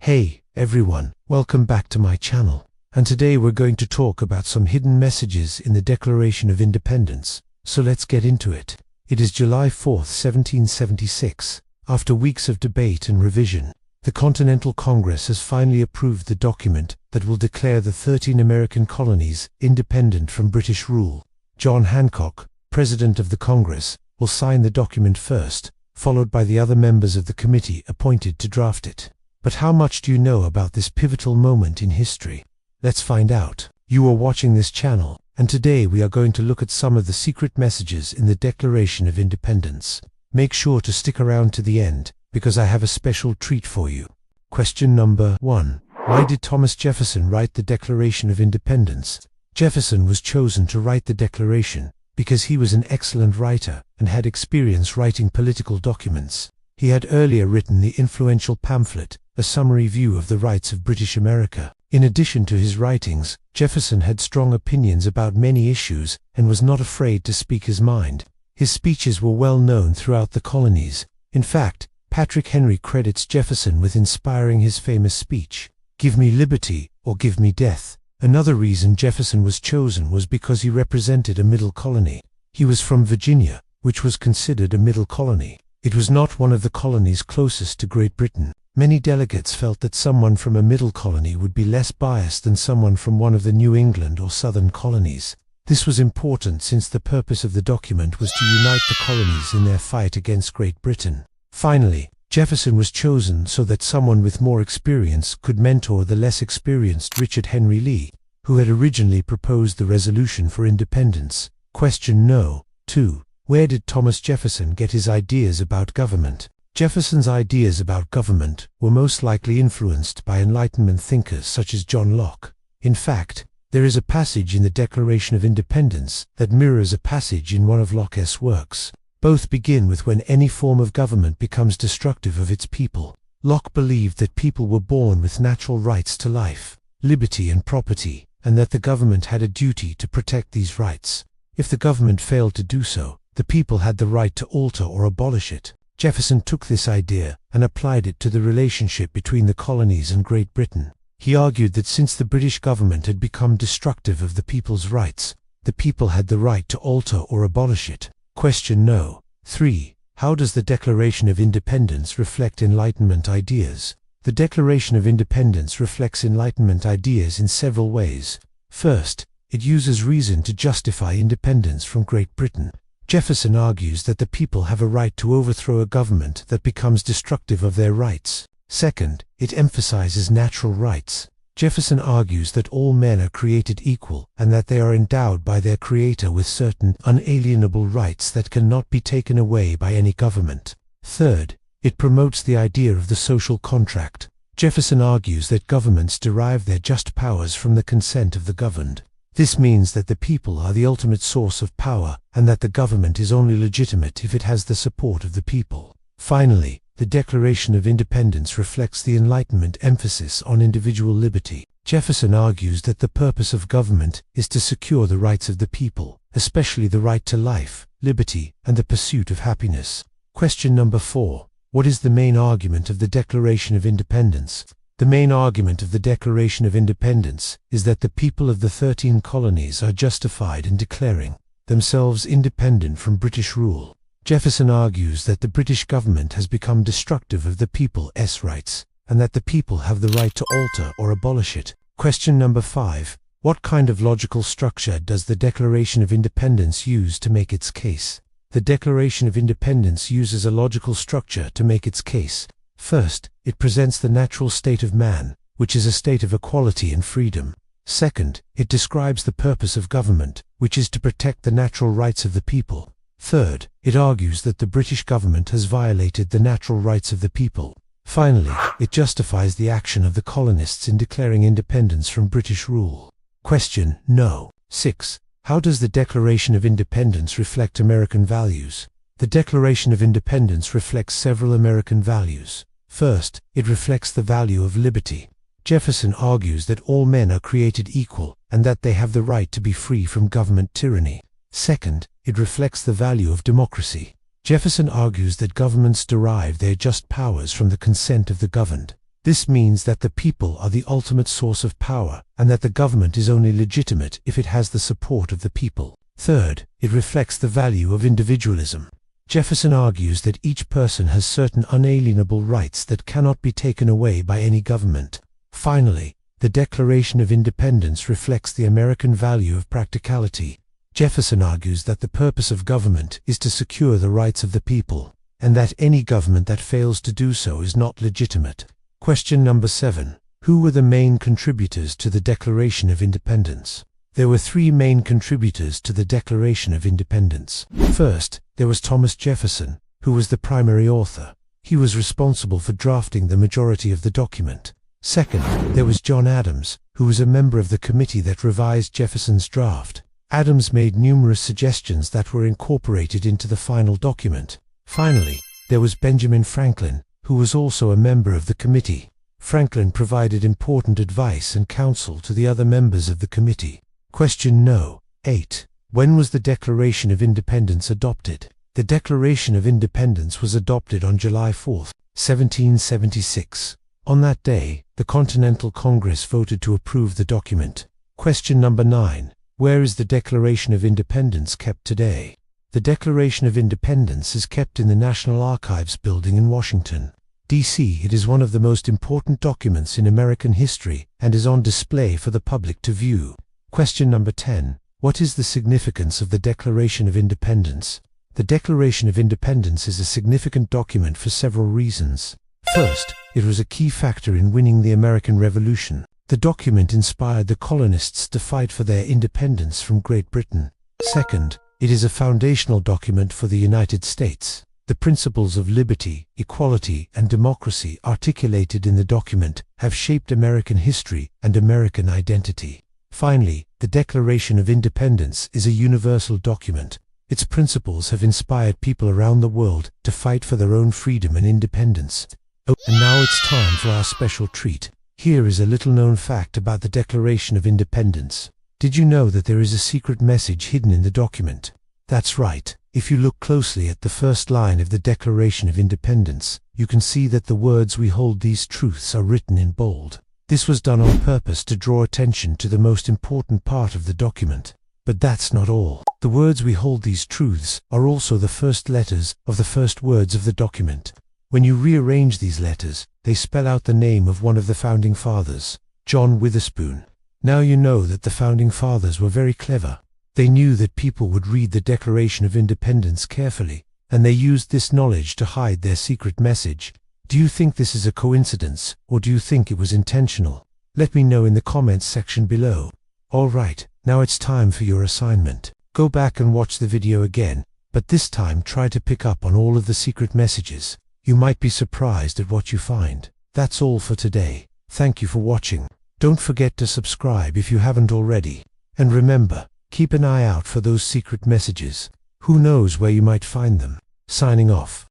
Hey, everyone, welcome back to my channel. And today we're going to talk about some hidden messages in the Declaration of Independence. So let's get into it. It is July 4th, 1776. After weeks of debate and revision, the Continental Congress has finally approved the document that will declare the 13 American colonies independent from British rule. John Hancock, President of the Congress, will sign the document first, followed by the other members of the committee appointed to draft it. But how much do you know about this pivotal moment in history? Let's find out. You are watching this channel, and today we are going to look at some of the secret messages in the Declaration of Independence. Make sure to stick around to the end, because I have a special treat for you. Question number 1. Why did Thomas Jefferson write the Declaration of Independence? Jefferson was chosen to write the Declaration because he was an excellent writer and had experience writing political documents. He had earlier written the influential pamphlet, A Summary View of the Rights of British America. In addition to his writings, Jefferson had strong opinions about many issues and was not afraid to speak his mind. His speeches were well known throughout the colonies. In fact, Patrick Henry credits Jefferson with inspiring his famous speech, "Give me liberty or give me death." Another reason Jefferson was chosen was because he represented a middle colony. He was from Virginia, which was considered a middle colony. It was not one of the colonies closest to Great Britain. Many delegates felt that someone from a middle colony would be less biased than someone from one of the New England or Southern colonies. This was important since the purpose of the document was to unite the colonies in their fight against Great Britain. Finally, Jefferson was chosen so that someone with more experience could mentor the less experienced Richard Henry Lee, who had originally proposed the resolution for independence. Question No. 2. Where did Thomas Jefferson get his ideas about government? Jefferson's ideas about government were most likely influenced by Enlightenment thinkers such as John Locke. In fact, there is a passage in the Declaration of Independence that mirrors a passage in one of Locke's works. Both begin with when any form of government becomes destructive of its people. Locke believed that people were born with natural rights to life, liberty and property, and that the government had a duty to protect these rights. If the government failed to do so, the people had the right to alter or abolish it. Jefferson took this idea and applied it to the relationship between the colonies and Great Britain. He argued that since the British government had become destructive of the people's rights, the people had the right to alter or abolish it. Question No. 3. How does the Declaration of Independence reflect Enlightenment ideas? The Declaration of Independence reflects Enlightenment ideas in several ways. First, it uses reason to justify independence from Great Britain. Jefferson argues that the people have a right to overthrow a government that becomes destructive of their rights. Second, it emphasizes natural rights. Jefferson argues that all men are created equal and that they are endowed by their Creator with certain unalienable rights that cannot be taken away by any government. Third, it promotes the idea of the social contract. Jefferson argues that governments derive their just powers from the consent of the governed. This means that the people are the ultimate source of power and that the government is only legitimate if it has the support of the people. Finally, the Declaration of Independence reflects the Enlightenment emphasis on individual liberty. Jefferson argues that the purpose of government is to secure the rights of the people, especially the right to life, liberty, and the pursuit of happiness. Question number 4. What is the main argument of the Declaration of Independence? The main argument of the Declaration of Independence is that the people of the 13 colonies are justified in declaring themselves independent from British rule. Jefferson argues that the British government has become destructive of the people's rights, and that the people have the right to alter or abolish it. Question number 5. What kind of logical structure does the Declaration of Independence use to make its case? The Declaration of Independence uses a logical structure to make its case. First, it presents the natural state of man, which is a state of equality and freedom. Second, it describes the purpose of government, which is to protect the natural rights of the people. Third, it argues that the British government has violated the natural rights of the people. Finally, it justifies the action of the colonists in declaring independence from British rule. Question No. 6. How does the Declaration of Independence reflect American values? The Declaration of Independence reflects several American values. First, it reflects the value of liberty. Jefferson argues that all men are created equal and that they have the right to be free from government tyranny. Second, it reflects the value of democracy. Jefferson argues that governments derive their just powers from the consent of the governed. This means that the people are the ultimate source of power, and that the government is only legitimate if it has the support of the people. Third, it reflects the value of individualism. Jefferson argues that each person has certain unalienable rights that cannot be taken away by any government. Finally, the Declaration of Independence reflects the American value of practicality. Jefferson argues that the purpose of government is to secure the rights of the people, and that any government that fails to do so is not legitimate. Question number 7. Who were the main contributors to the Declaration of Independence? There were 3 main contributors to the Declaration of Independence. First, there was Thomas Jefferson, who was the primary author. He was responsible for drafting the majority of the document. Second, there was John Adams, who was a member of the committee that revised Jefferson's draft. Adams made numerous suggestions that were incorporated into the final document. Finally, there was Benjamin Franklin, who was also a member of the committee. Franklin provided important advice and counsel to the other members of the committee. Question No. 8. When was the Declaration of Independence adopted? The Declaration of Independence was adopted on July 4, 1776. On that day, the Continental Congress voted to approve the document. Question number 9. Where is the Declaration of Independence kept today? The Declaration of Independence is kept in the National Archives building in Washington, D.C. It is one of the most important documents in American history and is on display for the public to view. Question number 10. What is the significance of the Declaration of Independence? The Declaration of Independence is a significant document for several reasons. First, it was a key factor in winning the American Revolution. The document inspired the colonists to fight for their independence from Great Britain. Second, it is a foundational document for the United States. The principles of liberty, equality, and democracy articulated in the document have shaped American history and American identity. Finally, the Declaration of Independence is a universal document. Its principles have inspired people around the world to fight for their own freedom and independence. Oh, and now it's time for our special treat. Here is a little-known fact about the Declaration of Independence. Did you know that there is a secret message hidden in the document? That's right. If you look closely at the first line of the Declaration of Independence, you can see that the words "We hold these truths" are written in bold. This was done on purpose to draw attention to the most important part of the document. But that's not all. The words "We hold these truths" are also the first letters of the first words of the document. When you rearrange these letters, they spell out the name of one of the Founding Fathers, John Witherspoon. Now you know that the Founding Fathers were very clever. They knew that people would read the Declaration of Independence carefully, and they used this knowledge to hide their secret message. Do you think this is a coincidence, or do you think it was intentional? Let me know in the comments section below. Alright, now it's time for your assignment. Go back and watch the video again, but this time try to pick up on all of the secret messages. You might be surprised at what you find. That's all for today. Thank you for watching. Don't forget to subscribe if you haven't already. And remember, keep an eye out for those secret messages. Who knows where you might find them? Signing off.